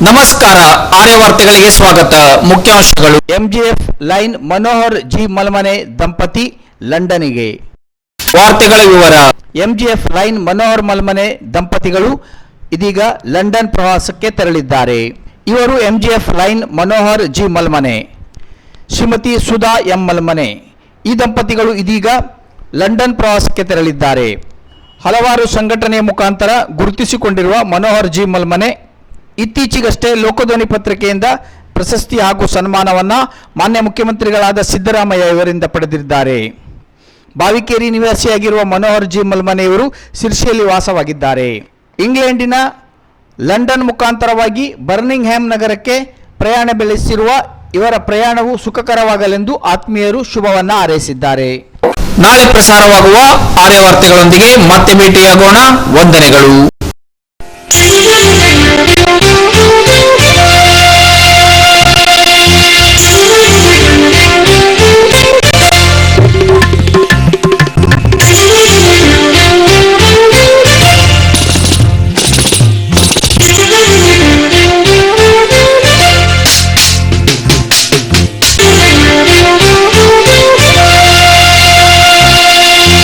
ನಮಸ್ಕಾರ, ಆರ್ಯ ವಾರ್ತೆಗಳಿಗೆ ಸ್ವಾಗತ. ಮುಖ್ಯಾಂಶಗಳು. ಎಂಜಿಎಫ್ ಲೈನ್ ಮನೋಹರ್ ಜಿ ಮಲ್ಮನೆ ದಂಪತಿ ಲಂಡನ್ನಿಗೆ. ವಾರ್ತೆಗಳ ವಿವರ. ಎಂಜಿಎಫ್ ಲೈನ್ ಮನೋಹರ್ ಮಲ್ಮನೆ ದಂಪತಿಗಳು ಇದೀಗ ಲಂಡನ್ ಪ್ರವಾಸಕ್ಕೆ ತೆರಳಿದ್ದಾರೆ. ಇವರು MJF lion Manohar G Malmane, Shrimati Sudha M Malmane. ಈ ದಂಪತಿಗಳು ಇದೀಗ ಲಂಡನ್ ಪ್ರವಾಸಕ್ಕೆ ತೆರಳಿದ್ದಾರೆ. ಹಲವಾರು ಸಂಘಟನೆಯ ಮುಖಾಂತರ ಗುರುತಿಸಿಕೊಂಡಿರುವ ಮನೋಹರ್ ಜಿ ಮಲ್ಮನೆ ಇತ್ತೀಚೆಗಷ್ಟೇ ಲೋಕಧ್ವನಿ ಪತ್ರಿಕೆಯಿಂದ ಪ್ರಶಸ್ತಿ ಹಾಗೂ ಸನ್ಮಾನವನ್ನು ಮಾನ್ಯ ಮುಖ್ಯಮಂತ್ರಿಗಳಾದ ಸಿದ್ದರಾಮಯ್ಯ ಇವರಿಂದ ಪಡೆದಿದ್ದಾರೆ. ಬಾವಿಕೇರಿ ನಿವಾಸಿಯಾಗಿರುವ ಮನೋಹರ್ ಜಿ ಮಲ್ಮನೆ ಇವರು ಶಿರ್ಸಿಯಲ್ಲಿ ವಾಸವಾಗಿದ್ದಾರೆ. ಇಂಗ್ಲೆಂಡಿನ ಲಂಡನ್ ಮುಖಾಂತರವಾಗಿ ಬರ್ಮಿಂಗ್ ಹ್ಯಾಮ್ ನಗರಕ್ಕೆ ಪ್ರಯಾಣ ಬೆಳೆಸಿರುವ ಇವರ ಪ್ರಯಾಣವು ಸುಖಕರವಾಗಲೆಂದು ಆತ್ಮೀಯರು ಶುಭವನ್ನ ಹಾರೈಸಿದ್ದಾರೆ. ನಾಳೆ ಪ್ರಸಾರವಾಗುವ ಆರ್ಯ ವಾರ್ತೆಗಳೊಂದಿಗೆ ಮತ್ತೆ ಭೇಟಿಯಾಗೋಣ. ವಂದನೆಗಳು.